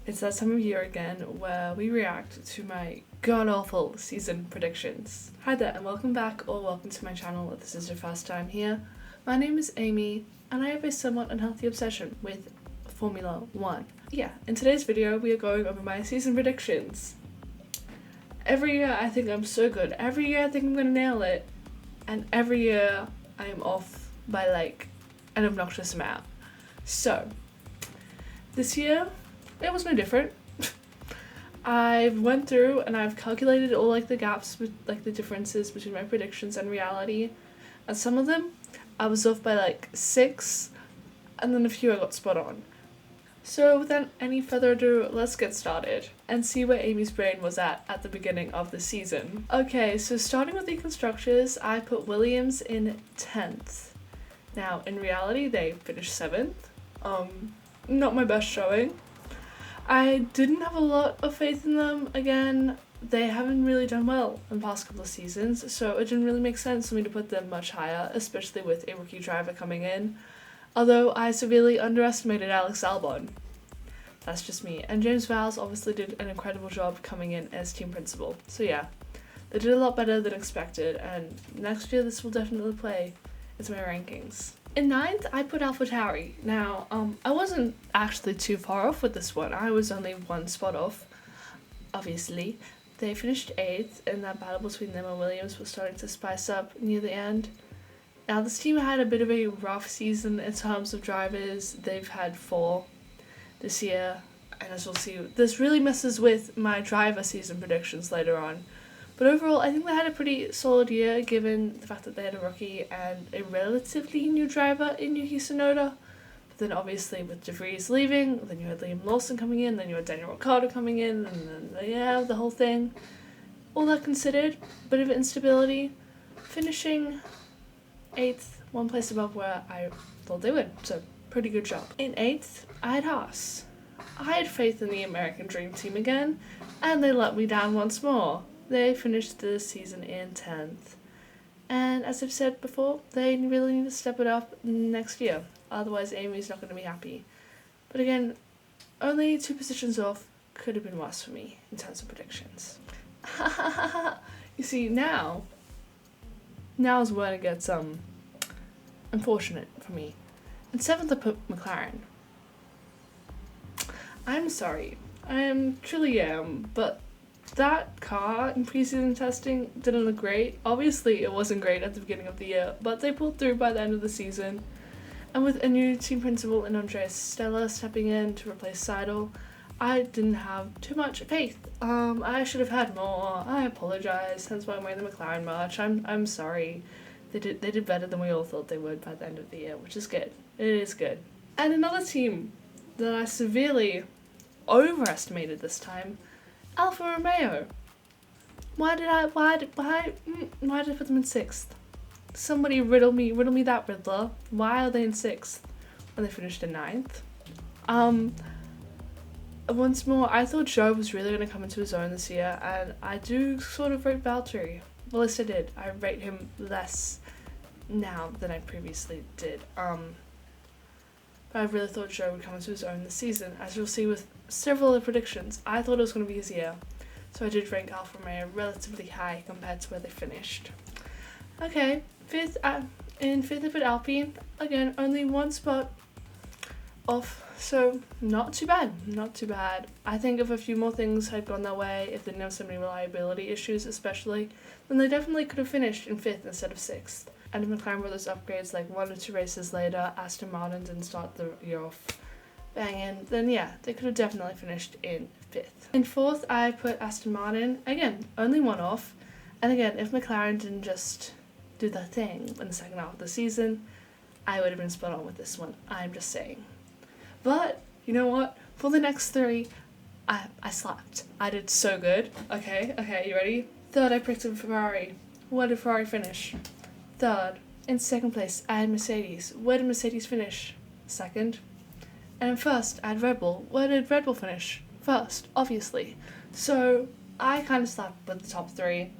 It's that time of year again where we react to my god-awful season predictions. Hi there and welcome back or welcome to my channel if this is your first time here. My name is Amy and I have a somewhat unhealthy obsession with Formula 1. Yeah, in today's video we are going over my season predictions. Every year I think I'm so good, every year I think I'm gonna nail it, and every year I am off by like an obnoxious amount. So, this year it was no different. I went through and I've calculated all like the gaps, like the differences between my predictions and reality, and some of them I was off by like 6, and then a few I got spot on. So without any further ado, let's get started and see where Amy's brain was at the beginning of the season. Okay, so starting with the constructors, I put Williams in 10th. Now, in reality, they finished 7th. Not my best showing. I didn't have a lot of faith in them. Again, they haven't really done well in the past couple of seasons, so it didn't really make sense for me to put them much higher, especially with a rookie driver coming in. Although I severely underestimated Alex Albon. That's just me. And James Vowles obviously did an incredible job coming in as team principal. So yeah, they did a lot better than expected, and next year this will definitely play into my rankings. In 9th, I put AlphaTauri. Now, I wasn't actually too far off with this one. I was only one spot off, obviously. They finished 8th, and that battle between them and Williams was starting to spice up near the end. Now, this team had a bit of a rough season in terms of drivers. They've had 4 this year, and as we'll see, this really messes with my driver season predictions later on. But overall, I think they had a pretty solid year given the fact that they had a rookie and a relatively new driver in Yuki Tsunoda. But then obviously with De Vries leaving, then you had Liam Lawson coming in, then you had Daniel Ricciardo coming in, and then, yeah, the whole thing. All that considered, bit of instability. Finishing 8th, one place above where I thought they would, so pretty good job. In 8th, I had Haas. I had faith in the American Dream Team again, and they let me down once more. They finished the season in 10th. And as I've said before, they really need to step it up next year. Otherwise, Amy's not going to be happy. But again, only 2 positions off could have been worse for me in terms of predictions. You see, now's when it gets unfortunate for me. In 7th, I put McLaren. I'm sorry. I truly am, but that car in preseason testing didn't look great. Obviously, it wasn't great at the beginning of the year, but they pulled through by the end of the season. And with a new team principal in Andreas Stella stepping in to replace Seidel, I didn't have too much faith. I should have had more. I apologize. Hence why I'm wearing the McLaren merch. I'm sorry. They did better than we all thought they would by the end of the year, which is good. It is good. And another team that I severely overestimated this time, Alfa Romeo. Why did I put them in 6th? Somebody riddle me that riddler. Why are they in 6th when they finished in 9th? Once more, I thought Joe was really going to come into his own this year, and I do sort of rate Valtteri. Well, at least I did. I rate him less now than I previously did. But I really thought Joe would come into his own this season. As you'll see with several of the predictions, I thought it was going to be his year. So I did rank Alfa Romeo relatively high compared to where they finished. Okay, 5th, in 5th I put Alpine. Again, only 1 spot off, so not too bad. I think if a few more things had gone their way, if they didn't have so many reliability issues especially, then they definitely could have finished in 5th instead of 6th. And if McLaren were those upgrades like 1 or 2 races later, Aston Martin didn't start the year off banging, then yeah, they could have definitely finished in 5th. In 4th, I put Aston Martin. Again, only 1 off. And again, if McLaren didn't just do their thing in the second half of the season, I would have been spot on with this one. I'm just saying. But, you know what? For the next 3, I slapped. I did so good. Okay, you ready? 3rd, I picked Ferrari. Where did Ferrari finish? 3rd. In 2nd place, I had Mercedes. Where did Mercedes finish? 2nd. And in 1st, I had Red Bull. Where did Red Bull finish? 1st, obviously. So, I kind of slapped with the top 3.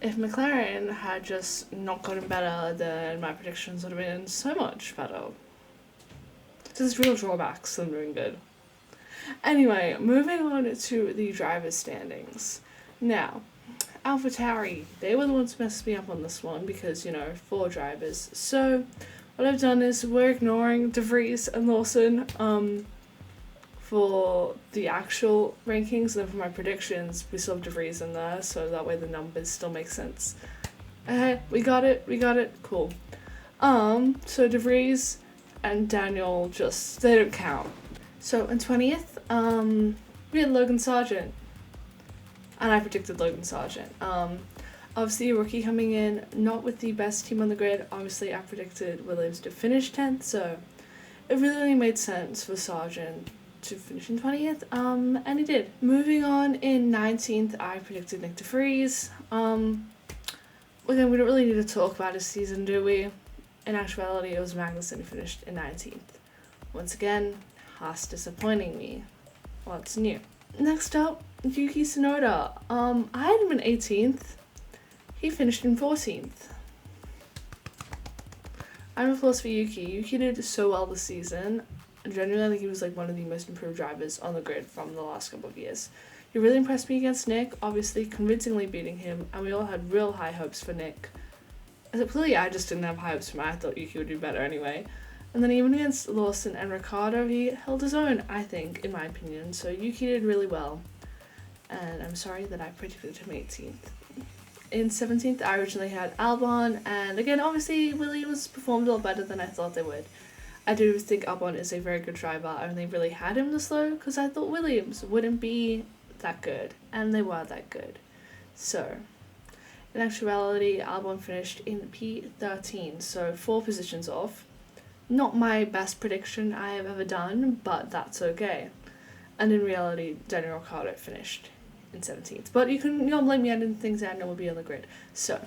If McLaren had just not gotten better, then my predictions would have been so much better. So there's real drawbacks to them doing good. Anyway, moving on to the driver's standings. Now, AlphaTauri, they were the ones who messed me up on this one because, 4 drivers. So, what I've done is we're ignoring De Vries and Lawson for the actual rankings, and then for my predictions, we still have De Vries in there, so that way the numbers still make sense. We got it, cool. So De Vries and Daniel they don't count. So in 20th, we had Logan Sargent, and I predicted Logan Sargent. Obviously a rookie coming in, not with the best team on the grid. Obviously I predicted Williams to finish 10th, so it really only made sense for Sargent to finish in 20th, and he did. Moving on, in 19th, I predicted Nick De Vries. Again, we don't really need to talk about his season, do we? In actuality, it was Magnussen who finished in 19th. Once again, Haas disappointing me. What's new? Next up, Yuki Tsunoda. I had him in 18th. He finished in 14th. I'm a plus for Yuki. Yuki did so well this season. Genuinely, I think he was one of the most improved drivers on the grid from the last couple of years. He really impressed me against Nick, obviously convincingly beating him, and we all had real high hopes for Nick. Clearly, I just didn't have high hopes for him. I thought Yuki would do better anyway. And then even against Lawson and Ricciardo, he held his own, I think, in my opinion. So Yuki did really well. And I'm sorry that I predicted him 18th. In 17th, I originally had Albon, and again, obviously, Williams performed a lot better than I thought they would. I do think Albon is a very good driver. I only really had him this low because I thought Williams wouldn't be that good, and they were that good. So, in actuality, Albon finished in P13, so 4 positions off. Not my best prediction I have ever done, but that's okay. And in reality, Daniel Ricciardo finished in 17th. But you can blame me, I didn't think Daniel would be on the grid. So,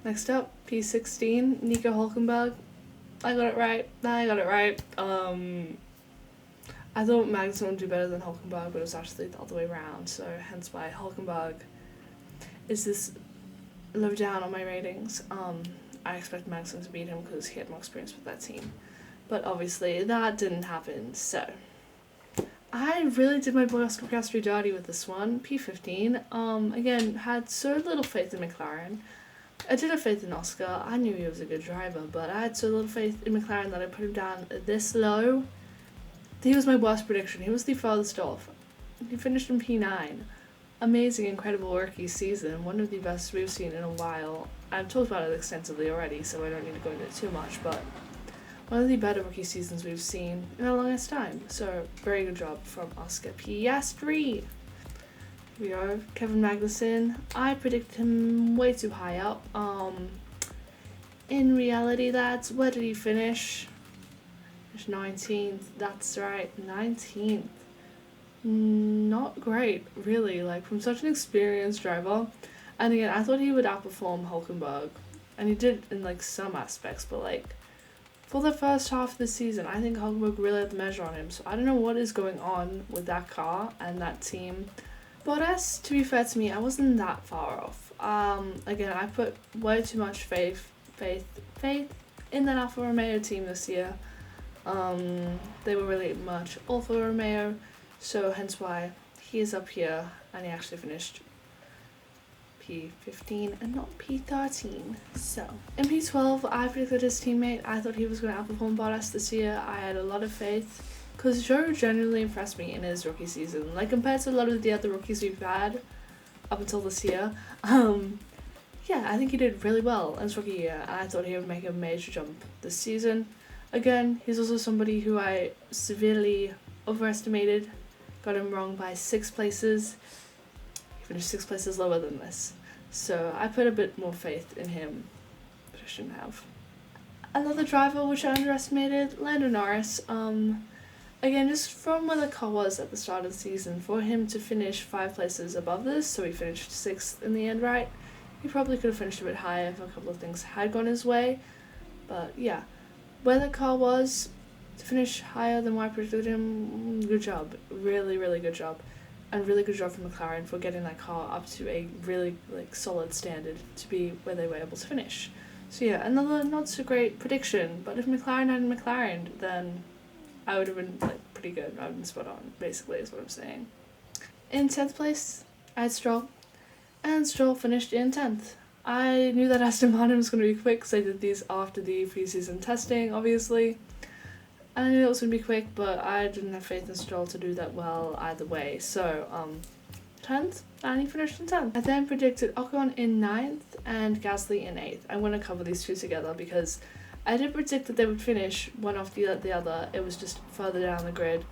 next up, P16, Nico Hülkenberg. I got it right. I thought Magnussen would do better than Hülkenberg, but it was actually the other way around, so hence why Hülkenberg is this low down on my ratings. I expect Magnussen to beat him because he had more experience with that team. But obviously that didn't happen, so I really did my boy Oscar Piastri dirty with this one. P15, again, had so little faith in McLaren. I did have faith in Oscar. I knew he was a good driver, but I had so little faith in McLaren that I put him down this low. He was my worst prediction. He was the farthest off. He finished in P9. Amazing, incredible rookie season. One of the best we've seen in a while. I've talked about it extensively already, so I don't need to go into it too much, but one of the better rookie seasons we've seen in a longest time. So, very good job from Oscar Piastri. We go, Kevin Magnussen. I predicted him way too high up. In reality, where did he finish? Finished 19th. That's right, 19th. Not great, really. From such an experienced driver. And again, I thought he would outperform Hülkenberg, and he did in some aspects. But for the first half of the season, I think Hülkenberg really had the measure on him. So I don't know what is going on with that car and that team. Bottas, to be fair to me, I wasn't that far off. Again, I put way too much faith in that Alfa Romeo team this year. They were really much Alfa Romeo, so hence why he is up here, and he actually finished P15 and not P13. So, in P12, I predicted his teammate. I thought he was going to outperform Bottas this year. I had a lot of faith, because Joe genuinely impressed me in his rookie season. Compared to a lot of the other rookies we've had up until this year, yeah, I think he did really well in his rookie year, and I thought he would make a major jump this season. Again, he's also somebody who I severely overestimated, got him wrong by 6 places. He finished 6 places lower than this. So I put a bit more faith in him, but I shouldn't have. Another driver which I underestimated, Lando Norris. Again, just from where the car was at the start of the season, for him to finish 5 places above this, so he finished 6th in the end, right? He probably could have finished a bit higher if a couple of things had gone his way. But yeah, where the car was, to finish higher than what I predicted him, good job. Really, really good job. And really good job from McLaren for getting that car up to a really solid standard to be where they were able to finish. So yeah, another not so great prediction, but if McLaren hadn't McLaren, then I would have been pretty good. I've been spot on, basically, is what I'm saying. In 10th place, I had Stroll, and Stroll finished in 10th. I knew that Aston Martin was going to be quick because I did these after the preseason testing, obviously. I knew it was going to be quick, but I didn't have faith in Stroll to do that well either way. So, 10th, and he finished in 10th. I then predicted Ocon in 9th and Gasly in 8th. I'm going to cover these two together because I did predict that they would finish one off the other. It was just further down the grid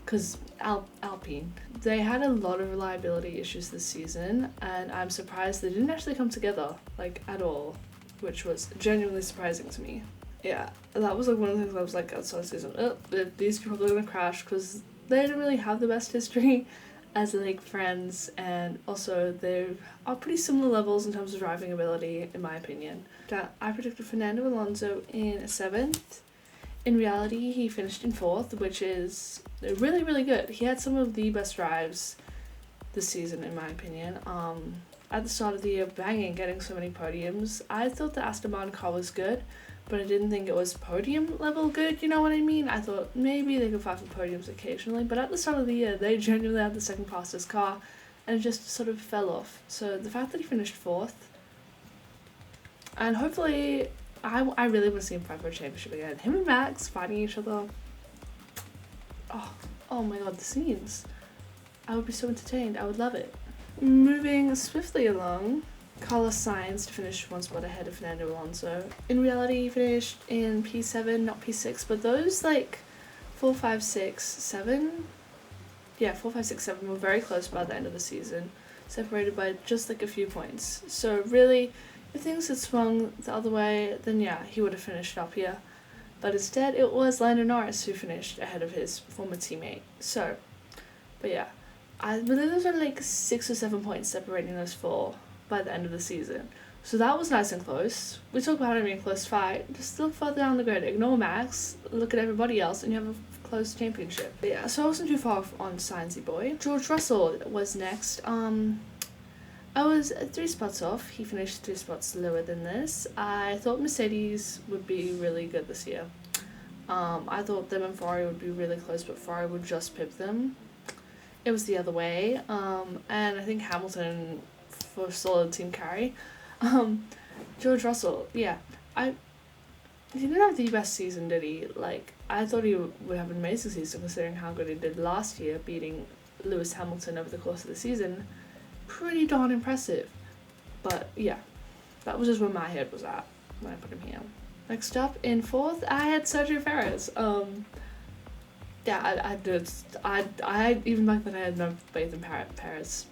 because Alpine. They had a lot of reliability issues this season, and I'm surprised they didn't actually come together, like, at all, which was genuinely surprising to me. Yeah, that was like one of the things I was like outside the season, these are probably gonna crash because they didn't really have the best history as like friends, and also they are pretty similar levels in terms of driving ability, in my opinion. I predicted Fernando Alonso in 7th. In reality, he finished in 4th, which is really, really good. He had some of the best drives this season, in my opinion. At the start of the year, banging, getting so many podiums. I thought the Aston Martin car was good, but I didn't think it was podium level good, you know what I mean? I thought maybe they could fight for podiums occasionally, but at the start of the year, they genuinely had the second fastest car, and it just sort of fell off. So the fact that he finished 4th, and hopefully, I really want to see him fight for a championship again. Him and Max fighting each other. Oh my god, the scenes. I would be so entertained. I would love it. Moving swiftly along, Carlos Sainz to finish one spot ahead of Fernando Alonso. In reality, he finished in P7, not P6, but those like 4, 5, 6, 7. Yeah, 4, 5, 6, 7 were very close by the end of the season, separated by just like a few points. So really, if things had swung the other way, then yeah, he would have finished up here. But instead, it was Lando Norris who finished ahead of his former teammate. So, but yeah, I believe there was only like 6 or 7 points separating those four by the end of the season. So that was nice and close. We talk about it being a close fight. Just look further down the grid. Ignore Max, look at everybody else, and you have a close championship. But yeah, so I wasn't too far off on Sciencey boy. George Russell was next. I was 3 spots off. He finished 3 spots lower than this. I thought Mercedes would be really good this year. I thought them and Ferrari would be really close, but Ferrari would just pip them. It was the other way. And I think Hamilton for solid team carry. George Russell, yeah. He didn't have the best season, did he? Like, I thought he would have an amazing season considering how good he did last year, beating Lewis Hamilton over the course of the season. Pretty darn impressive. But yeah, that was just where my head was at when I put him here. Next up, in 4th, I had Sergio Perez. Yeah, I even back then I had no faith in Perez.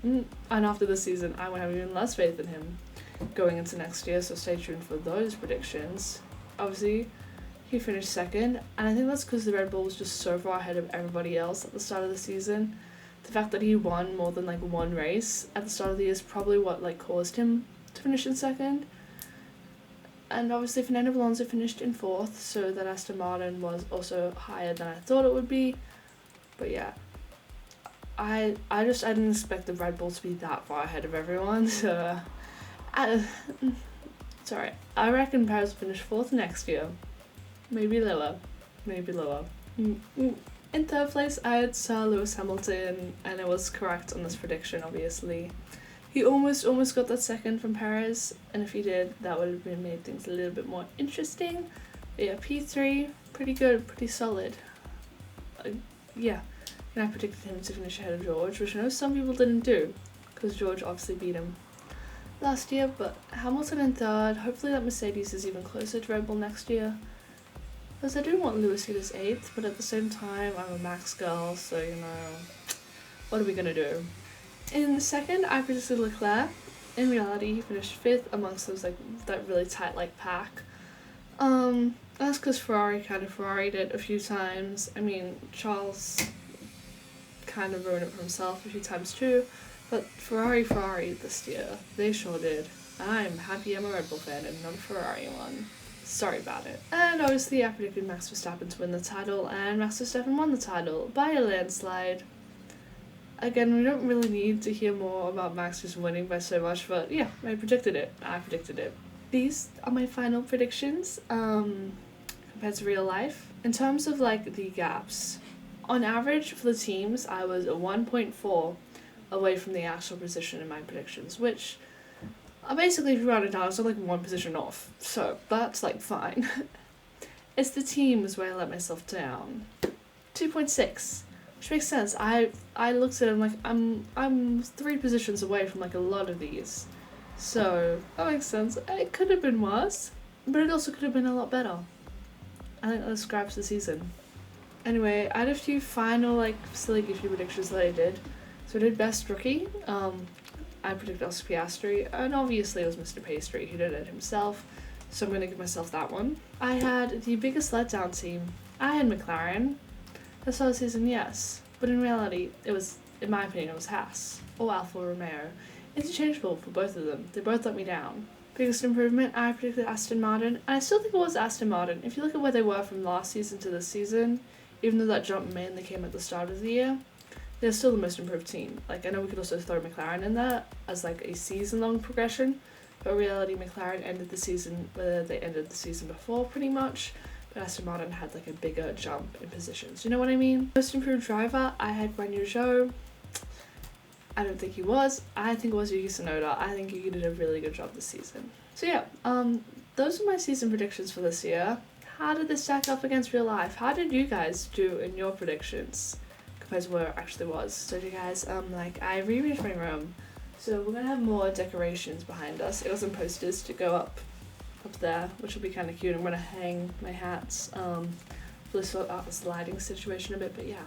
And after this season, I would have even less faith in him going into next year, so stay tuned for those predictions. Obviously, he finished 2nd, and I think that's because the Red Bull was just so far ahead of everybody else at the start of the season. The fact that he won more than like one race at the start of the year is probably what like caused him to finish in 2nd. And obviously Fernando Alonso finished in 4th, so that Aston Martin was also higher than I thought it would be. But yeah, I didn't expect the Red Bull to be that far ahead of everyone, so sorry. I reckon Perez will finish 4th next year. Maybe lower. In 3rd place, I had Sir Lewis Hamilton, and I was correct on this prediction, obviously. He almost got that 2nd from Perez, and if he did, that would have made things a little bit more interesting. But yeah, P3, pretty good, pretty solid. Yeah, and I predicted him to finish ahead of George, which I know some people didn't do, because George obviously beat him last year, but Hamilton in 3rd. Hopefully that Mercedes is even closer to Red Bull next year. Because I do want Lewis to get his 8th, but at the same time, I'm a Max girl, so you know, what are we gonna do? In 2nd, I predicted Leclerc. In reality, he finished 5th amongst those like that really tight like pack. That's because Ferrari kind of Ferrari'd it a few times. I mean, Charles kind of ruined it for himself a few times too, but Ferrari this year, they sure did. I'm happy I'm a Red Bull fan and not a Ferrari one. Sorry about it. And obviously I predicted Max Verstappen to win the title, and Max Verstappen won the title by a landslide. Again, we don't really need to hear more about Max just winning by so much, but yeah, I predicted it. These are my final predictions, compared to real life. In terms of like the gaps, on average for the teams, I was a 1.4 away from the actual position in my predictions, which basically if you round it down, it's like one position off. So that's like fine. It's the teams where I let myself down. 2.6, which makes sense. I looked at it, I'm like, I'm 3 positions away from like a lot of these. So that makes sense. It could have been worse, but it also could have been a lot better. I think that describes the season. Anyway, I had a few final like silly goofy predictions that I did. So I did best rookie. I predicted Oscar Piastri, and obviously it was Mr. Pastry who did it himself. So I'm gonna give myself that one. I had the biggest letdown team. I had McLaren. This whole season, yes, but in reality, it was, in my opinion, it was Haas or Alfa Romeo. Interchangeable for both of them. They both let me down. Biggest improvement, I predicted Aston Martin, and I still think it was Aston Martin. If you look at where they were from last season to this season, even though that jump mainly came at the start of the year, they're still the most improved team. Like, I know we could also throw McLaren in there as like a season-long progression, but in reality, McLaren ended the season where they ended the season before, pretty much. But Aston Martin had like a bigger jump in positions. You know what I mean? Most improved driver, I had Guan Yu Zhou. I don't think he was. I think it was Yuki Tsunoda. I think Yuki did a really good job this season. So yeah, those are my season predictions for this year. How did this stack up against real life? How did you guys do in your predictions compared to where it actually was? So you guys, I rearranged my room. So we're gonna have more decorations behind us. It was some posters to go up there, which will be kind of cute. I'm gonna hang my hats. Really sort out this lighting situation a bit, but yeah.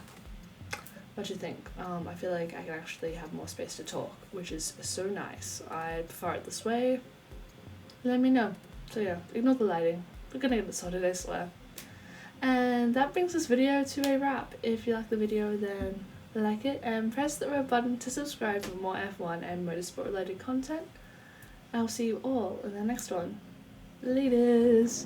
What do you think? I feel like I can actually have more space to talk, which is so nice. I prefer it this way. Let me know. So yeah, ignore the lighting. We're gonna get it sorted, I swear. And that brings this video to a wrap. If you like the video, then like it and press the red button to subscribe for more F1 and motorsport related content. I'll see you all in the next one. Laters!